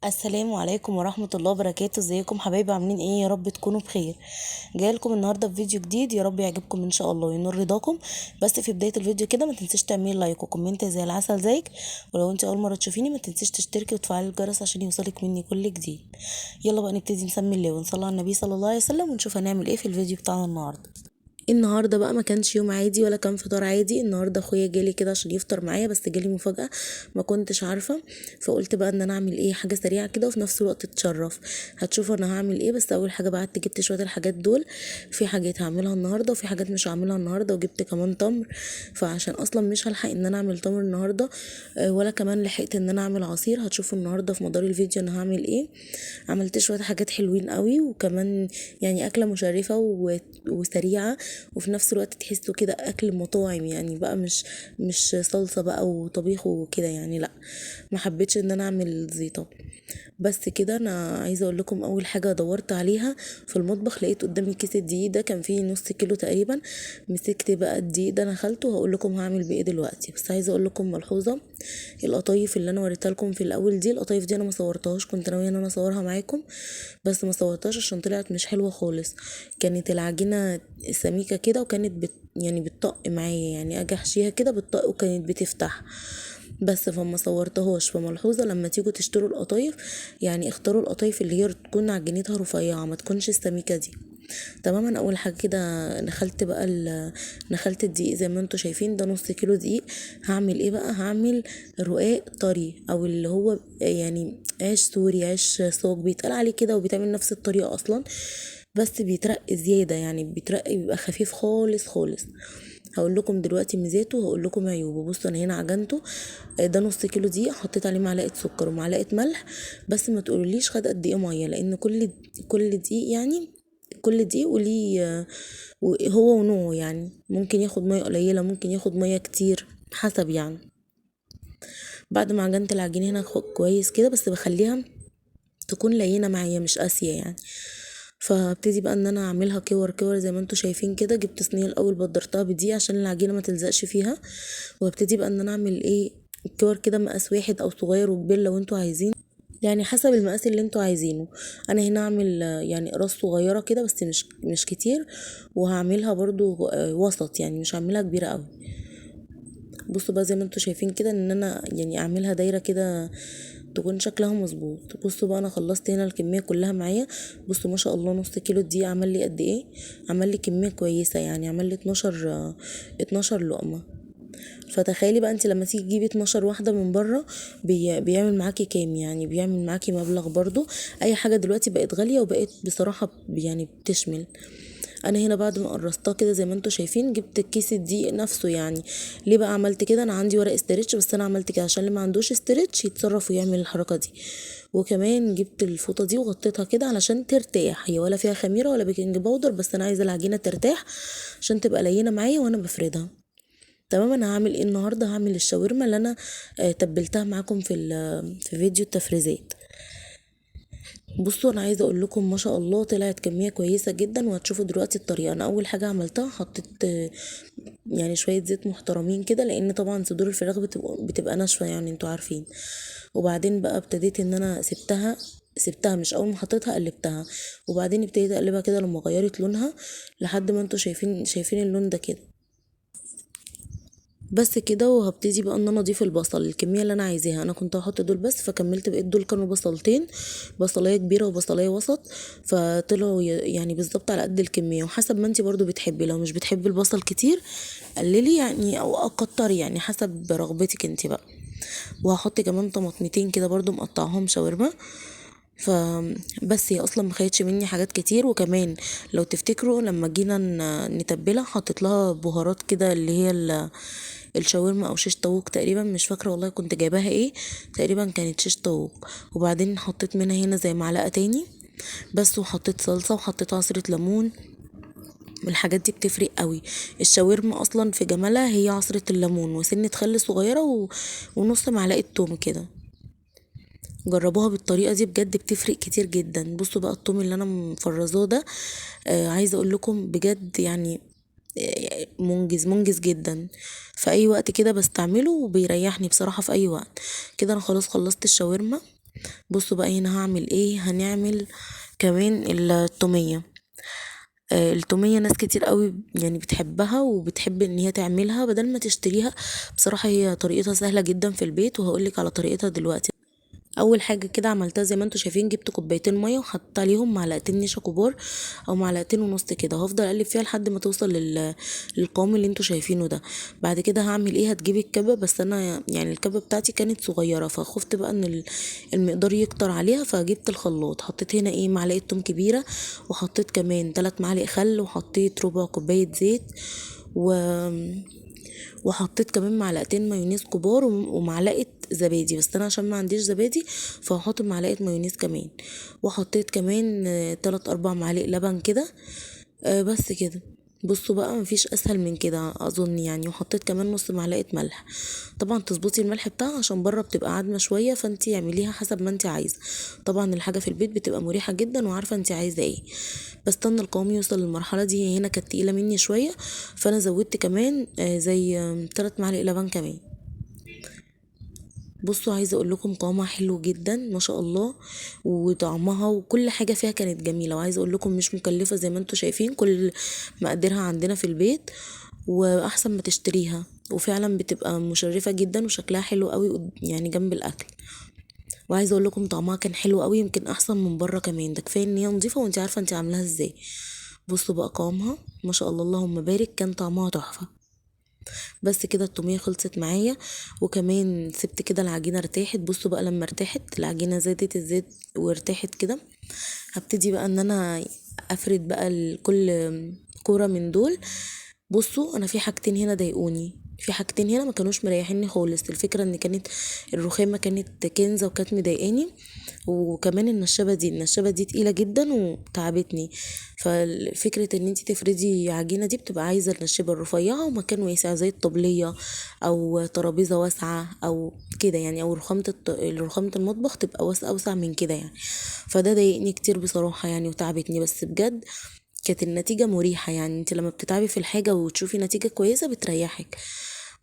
السلام عليكم ورحمة الله وبركاته. ازيكم حبايبي؟ عاملين ايه؟ يا رب تكونوا بخير. جاي لكم النهارده بفيديو جديد، يا رب يعجبكم ان شاء الله وينور رضاكم. بس في بداية الفيديو كده ما تنسيش تعملي لايك وكومنت زي العسل زيك، ولو انت اول مرة تشوفيني ما تنسيش تشتركي وتفعلي الجرس عشان يوصلك مني كل جديد. يلا بقى نبتدي نسمي الله ونصلي على النبي صلى الله عليه وسلم ونشوف هنعمل ايه في الفيديو بتاعنا النهارده. النهارده بقى ما كانش يوم عادي ولا كان فطار عادي. النهارده اخويا جالي كده عشان يفطر معايا، بس جالي مفاجأة ما كنتش عارفة. فقلت بقى ان انا اعمل ايه حاجة سريعة كده وفي نفس الوقت تشرف. هتشوفوا انا هعمل ايه. بس اول حاجة بقى جبت شوية الحاجات دول. في حاجات هعملها النهارده وفي حاجات مش هعملها النهارده، وجبت كمان تمر. فعشان اصلا مش هلحق ان انا اعمل تمر النهارده، ولا كمان لحقت ان انا اعمل عصير. هتشوفوا النهارده في مدار الفيديو انا هعمل ايه. عملت شوية حاجات حلوين قوي، وكمان يعني اكلة مشرفة وسريعة، وفي نفس الوقت تحسوا كده اكل مطاعم، يعني بقى مش صلصة بقى وطبيخ وكده يعني، لا. ما حبيتش ان انا اعمل زيطة. بس كده انا عايزه اقول لكم اول حاجه دورت عليها في المطبخ، لقيت قدامي كيس الدقيق ده كان فيه نص كيلو تقريبا. مسكت بقى الدقيق ده نخلته، وهقول لكم هعمل بايه دلوقتي. بس عايزه اقول لكم ملحوظه. القطايف اللي انا وريتها لكم في الاول دي، القطايف دي انا ما صورتهاش، كنت ناويه ان انا اصورها معاكم بس ما صورتهاش عشان طلعت مش حلوه خالص. كانت العجينه سميكه كده، وكانت يعني بتطق معايا، يعني اجي احشيها كده بتطق وكانت بتفتح. بس فما صورتهاش. فملحوظه لما تيجوا تشتروا القطايف، يعني اختاروا القطايف اللي هي تكون عجينتها رفيعه، ما تكونش السميكه دي. تمام. انا اول حاجه كده نخلت بقى نخلت الدقيق زي ما انتوا شايفين، ده نص كيلو دقيق. هعمل ايه بقى؟ هعمل رقاق طري، او اللي هو يعني عيش سوري، عيش صاج بيتقال عليه كده، وبيتعمل نفس الطريقه اصلا، بس بيترق زياده، يعني بيترق بيبقى خفيف خالص خالص. هقول لكم دلوقتي ميزاته وهقول لكم عيوبه. بصوا انا هنا عجنته. ده نص كيلو دقيق، حطيت عليه معلقه سكر ومعلقه ملح. بس ما تقولوليش خد قد ايه ميه، لان كل دقيق يعني كل دقيق وليه هو ونوعه، يعني ممكن ياخد ميه قليله، ممكن ياخد ميه كتير، حسب يعني. بعد ما عجنت العجينه هنا كويس كده، بس بخليها تكون لينه معايا مش قاسيه يعني. فابتدي بقى ان انا اعملها كور كور زي ما انتوا شايفين كده. جبت صينيه الاول بدرتها بدقيق عشان العجينه ما تلزقش فيها. وابتدي بقى ان انا اعمل ايه، كور كده مقاس واحد او صغير وكبير لو انتوا عايزين، يعني حسب المقاس اللي انتوا عايزينه. انا هنا اعمل يعني راس صغيره كده بس مش كتير. وهعملها برضو وسط، يعني مش هعملها كبيره قوي. بصوا بقى زي ما انتوا شايفين كده ان انا يعني اعملها دايره كده تكون شكلها مظبوط. بصوا بقى انا خلصت هنا الكميه كلها معايا. بصوا ما شاء الله نص كيلو دي عمل لي قد ايه. عمل لي كميه كويسه، يعني عمل لي 12 لقمه. فتخيلي بقى انت لما تيجي تجيبي 12 واحده من بره بيعمل معاكي كام؟ يعني بيعمل معاكي مبلغ برضو. اي حاجه دلوقتي بقت غاليه، وبقت بصراحه يعني بتشمل. انا هنا بعد ما قرصتها كده زي ما انتوا شايفين، جبت الكيس الدقيق نفسه يعني. ليه بقى عملت كده؟ انا عندي ورق استرتش، بس انا عملت كده عشان اللي ما عندوش استرتش يتصرف ويعمل الحركه دي. وكمان جبت الفوطه دي وغطيتها كده علشان ترتاح، هي ولا فيها خميره ولا بيكنج باودر، بس انا عايزه العجينه ترتاح عشان تبقى لينه معايا وانا بفردها. تمام. انا هعمل ايه النهارده؟ هعمل الشاورما اللي انا تبلتها معاكم في فيديو التفريزات. بصوا انا عايزه اقول لكم ما شاء الله طلعت كميه كويسه جدا، وهتشوفوا دلوقتي الطريقه. انا اول حاجه عملتها حطيت يعني شويه زيت محترمين كده، لان طبعا صدور الفراخ بتبقى ناشفه يعني انتوا عارفين. وبعدين بقى ابتديت ان انا سبتها مش اول ما حطيتها قلبتها. وبعدين ابتديت اقلبها كده لما غيرت لونها، لحد ما انتوا شايفين اللون ده كده. بس كده. وهبتدي بقى ان انا اضيف البصل الكميه اللي انا عايزاها. انا كنت هحط دول بس، فكملت بقيت دول كانوا بصلتين، بصلايه كبيره وبصلايه وسط. فطلعوا يعني بالظبط على قد الكميه، وحسب ما انتي برضو بتحبي. لو مش بتحبي البصل كتير قللي يعني او اكتري، يعني حسب رغبتك انتي بقى. وهحط كمان طماطمتين كده برضو مقطعهم شاورما. فبس هي اصلا ما خدتش مني حاجات كتير. وكمان لو تفتكروا لما جينا نتبلها حطيت لها بهارات كده، اللي هي الشاورما او شيش طاووق تقريبا، مش فاكره والله كنت جايباها ايه. تقريبا كانت شيش طاووق. وبعدين حطيت منها هنا زي معلقه تاني بس. وحطيت صلصه وحطيت عصره ليمون. الحاجات دي بتفرق قوي. الشاورما اصلا في جمالها هي عصره الليمون وسنه خل صغيره ونص معلقه توم كده. جربوها بالطريقه دي بجد بتفرق كتير جدا. بصوا بقى الثوم اللي انا مفرزاه ده، عايزه اقول لكم بجد يعني منجز جدا. في اي وقت كده بستعمله وبيريحني بصراحه في اي وقت. كده انا خلاص خلصت الشاورما. بصوا بقى هنا هعمل ايه، هنعمل كمان التومية. التومية ناس كتير قوي يعني بتحبها وبتحب ان هي تعملها بدل ما تشتريها. بصراحة هي طريقتها سهلة جدا في البيت، وهقولك على طريقتها دلوقتي. اول حاجه كده عملتها زي ما انتوا شايفين، جبت كوبايتين ميه وحطيت عليهم معلقتين نشا كبار او معلقتين ونص كده، وهفضل اقلب فيها لحد ما توصل للقوام اللي انتوا شايفينه ده. بعد كده هعمل ايه، هتجيبي الكبه، بس انا يعني الكبه بتاعتي كانت صغيره فخفت بقى ان المقدار يكتر عليها، فجبت الخلاط حطيت هنا ايه معلقه توم كبيره، وحطيت كمان 3 معالق خل، وحطيت ربع كوبايه زيت، و وحطيت كمان معلقتين مايونيز كبار ومعلقه زبادي، بس انا عشان ما عنديش زبادي فهحط معلقه مايونيز كمان. وحطيت كمان 3 4 معالق لبن كده. بس كده. بصوا بقى مفيش اسهل من كده اظن يعني. وحطيت كمان نص معلقه ملح. طبعا تظبطي الملح بتاعها عشان بره بتبقى عادمه شويه، فانتي اعمليها حسب ما انتي عايزه. طبعا الحاجه في البيت بتبقى مريحه جدا وعارفه انتي عايزه ايه. بستنى القوام يوصل للمرحله دي. هي هنا كانت تقيله مني شويه، فانا زودت كمان زي 3 معالق لبن كمان. بصوا عايزه اقول لكم قوامها حلو جدا ما شاء الله، وطعمها وكل حاجه فيها كانت جميله. وعايزه اقول لكم مش مكلفه زي ما انتوا شايفين، كل مقاديرها عندنا في البيت، واحسن ما تشتريها. وفعلا بتبقى مشرفه جدا وشكلها حلو قوي يعني جنب الاكل. وعايزه اقول لكم طعمها كان حلو قوي، يمكن احسن من بره كمان. ده كفايه ان هي نظيفه وانت عارفه انت عاملاها ازاي. بصوا بقى قوامها ما شاء الله اللهم بارك، كان طعمها تحفه. بس كده التوميه خلصت معايا، وكمان سبت كده العجينه ارتاحت. بصوا بقى لما ارتاحت العجينه زادت الزيت وارتاحت كده، هبتدي بقى ان انا افرد بقى كل كوره من دول. بصوا انا في حاجتين هنا ضايقوني، في حاجتين هنا ما كانوش مريحيني خالص. الفكره ان كانت الرخامه كانت كنزه وكانت مضايقاني، وكمان النشابه دي تقيله جدا وتعبتني. ففكره ان انت تفردي عجينه دي بتبقى عايزه النشابه الرفيعه ومكان واسع زي الطبليه او ترابيزه واسعه او كده يعني، او رخامه المطبخ تبقى اوسع من كده يعني. فده ضايقني كتير بصراحه يعني وتعبتني، بس بجد كانت النتيجة مريحة. يعني انت لما بتتعبي في الحاجة وتشوفي نتيجة كويسة بتريحك.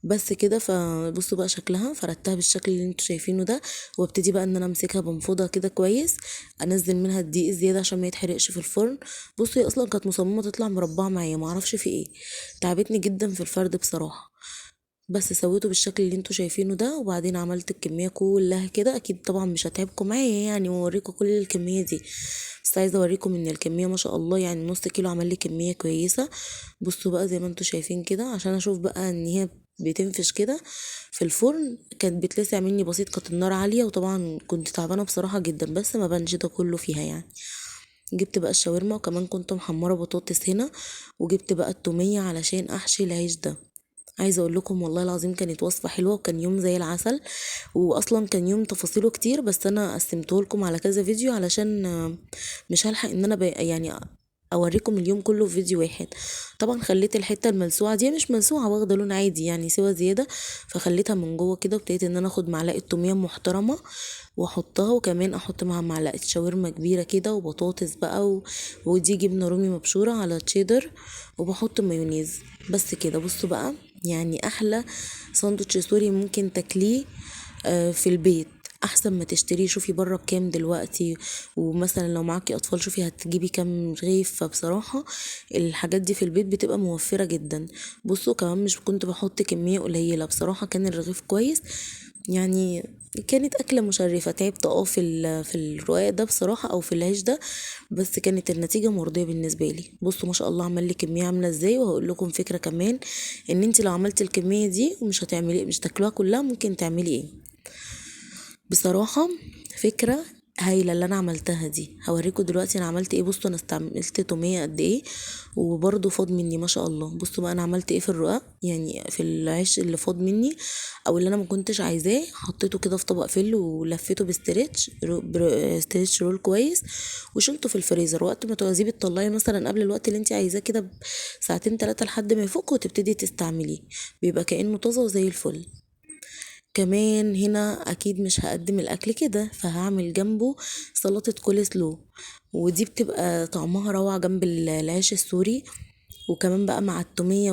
بس كده. فبصوا بقى شكلها فردتها بالشكل اللي انتوا شايفينه ده، وابتدي بقى ان انا امسكها بنفضها كده كويس، انزل منها الدقيق الزياده عشان ما يتحرقش في الفرن. بصوا هي اصلا كانت مصممه تطلع مربعه معايا، معرفش في ايه، تعبتني جدا في الفرد بصراحه. بس سويته بالشكل اللي انتوا شايفينه ده، وبعدين عملت الكميه كلها كده. اكيد طبعا مش هتعبكم معايا يعني واوريكم كل الكميه دي، بس عايزه اوريكم ان الكميه ما شاء الله يعني نص كيلو عمل لي كميه كويسه. بصوا بقى زي ما انتوا شايفين كده، عشان اشوف بقى ان هي بتنفش كده في الفرن. كانت بتلسع مني بسيط، كانت النار عاليه، وطبعا كنت تعبانه بصراحه جدا، بس ما بانش ده كله فيها يعني. جبت بقى الشاورما، وكمان كنت محمره بطاطس هنا، وجبت بقى التوميه علشان احشي العيش ده. عايزه اقول لكم والله العظيم كانت وصفه حلوه، وكان يوم زي العسل. واصلا كان يوم تفاصيله كتير، بس انا قسمته لكم على كذا فيديو علشان مش هلحق ان انا يعني اوريكم اليوم كله في فيديو واحد. طبعا خليت الحته الملسوعه دي مش ملسوعه، واخده لون عادي يعني سوا زياده، فخليتها من جوه كده. وابتديت ان انا اخد معلقه توميه محترمه واحطها، وكمان احط معاها معلقه شاورما كبيره كده وبطاطس بقى ودي جبنه رومي مبشوره على تشيدر، وبحط مايونيز. بس كده. بصوا بقى يعني احلى ساندوتش سوري ممكن تاكليه في البيت، احسن ما تشتريه. شوفي بره بكام دلوقتي، ومثلا لو معاكي اطفال شوفي هتجيبي كام رغيف. فبصراحة الحاجات دي في البيت بتبقى موفرة جدا. بصوا كمان مش كنت بحط كمية قليلة، بصراحة كان الرغيف كويس يعني. كانت أكلة مشرفة. تعبت في في الرقاق ده بصراحة أو في العيش ده، بس كانت النتيجة مرضية بالنسبة لي. بصوا ما شاء الله عمل لي كمية عاملة ازاي. وهقول لكم فكرة كمان، ان انت لو عملتي الكمية دي ومش هتعملي مش تاكلوها كلها، ممكن تعملي ايه بصراحة؟ فكرة هايلة اللي انا عملتها دي. هوريكم دلوقتي انا عملت ايه. بصوا انا استعملت تومية قد ايه، وبرضه فاض مني ما شاء الله. بصوا بقى انا عملت ايه في الرقاق، يعني في العيش اللي فاض مني او اللي انا ما كنتش عايزاه، حطيته كده في طبق فل ولفيته ستريتش رول كويس، وشلته في الفريزر. وقت ما تعوزيه بتطلعي مثلا قبل الوقت اللي انت عايزاه كده بساعتين 3 لحد ما يفك، وتبتدي تستعمليه، بيبقى كأنه طازة وزي الفل. كمان هنا اكيد مش هقدم الاكل كده، فهعمل جنبه سلطة كول سلو، ودي بتبقى طعمها روعة جنب العيش السوري. وكمان بقى مع التومية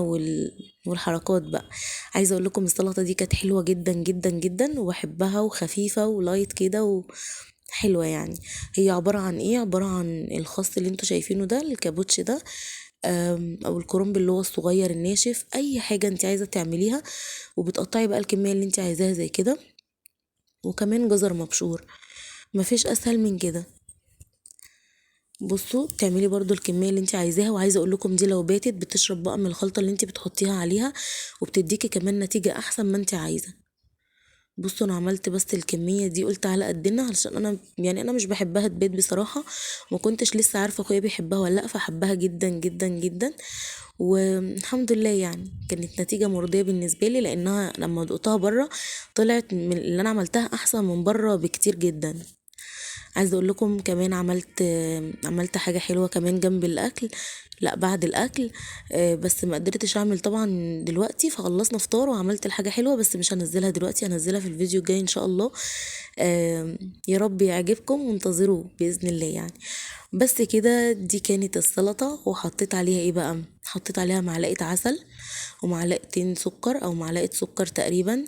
والحركات بقى. عايزه اقول لكم السلطه دي كانت حلوه جدا جدا جدا وبحبها وخفيفه ولايت كده وحلوه يعني. هي عباره عن ايه؟ عباره عن الخس اللي انتوا شايفينه ده، الكابوتش ده، او الكرنب اللي هو الصغير الناشف، اي حاجه انت عايزه تعمليها، وبتقطعي بقى الكميه اللي انت عايزاها زي كده، وكمان جزر مبشور. مفيش اسهل من كده. بصوا بتعملي برضو الكميه اللي انت عايزاها، وعايزه اقول لكم دي لو باتت بتشرب بقى من الخلطه اللي انت بتحطيها عليها، وبتديكي كمان نتيجه احسن ما انت عايزه. بصوا انا عملت بس الكميه دي، قلت على قدنا علشان انا يعني انا مش بحبها تبات بصراحه، ما كنتش لسه عارفه اخويا بيحبها ولا لا، فحبها جدا جدا جدا. والحمد لله يعني كانت نتيجه مرضيه بالنسبه لي، لانها لما دقتها بره طلعت من اللي انا عملتها احسن من بره بكتير جدا. عايزه اقول لكم كمان عملت حاجه حلوه كمان جنب الاكل، لا بعد الاكل. بس ما قدرتش اعمل طبعا دلوقتي، فخلصنا فطار وعملت الحاجه حلوه، بس مش هنزلها دلوقتي، هنزلها في الفيديو الجاي ان شاء الله. يا رب يعجبكم وانتظروه باذن الله يعني. بس كده دي كانت السلطه. وحطيت عليها ايه بقى؟ حطيت عليها معلقه عسل ومعلقتين سكر او معلقه سكر تقريبا،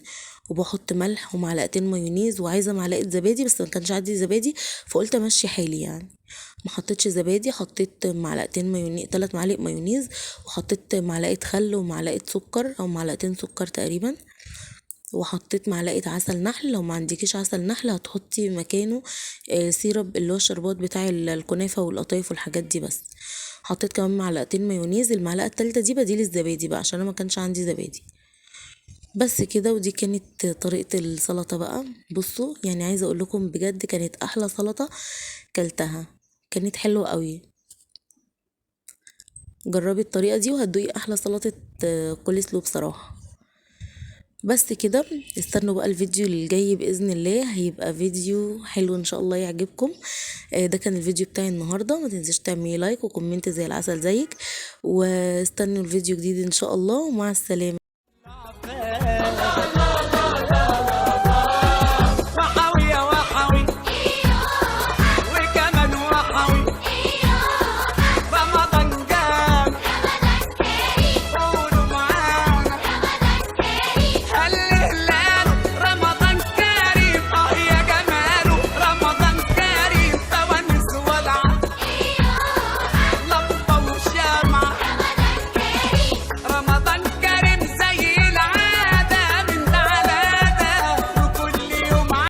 وبحط ملح ومعلقتين مايونيز، وعايزه معلقه زبادي بس ما كانش عندي زبادي، فقلت امشي حالي يعني. ما حطيتش زبادي، حطيت معلقتين مايونيز، 3 معالق مايونيز، وحطيت معلقه خل ومعلقه سكر او معلقتين سكر تقريبا، وحطيت معلقه عسل نحل. لو ما عندكيش عسل نحل هتحطي مكانه سيرب اللي هو الشربات بتاع الكنافه والقطايف والحاجات دي بس. حطيت كمان معلقتين مايونيز، المعلقه التالتة دي بديل الزبادي بقى عشان انا ما كانش عندي زبادي. بس كده ودي كانت طريقة السلطة بقى. بصوا يعني عايزة اقول لكم بجد كانت احلى سلطة كلتها، كانت حلوة قوي. جربي الطريقة دي وهتدوقي احلى سلطة كول سلو بصراحة. بس كده استنوا بقى الفيديو اللي جاي بإذن الله، هيبقى فيديو حلو ان شاء الله يعجبكم. ده كان الفيديو بتاعي النهاردة، ما تنسيش تعملي لايك وكومنت زي العسل زيك، واستنوا الفيديو جديد ان شاء الله، ومع السلامة.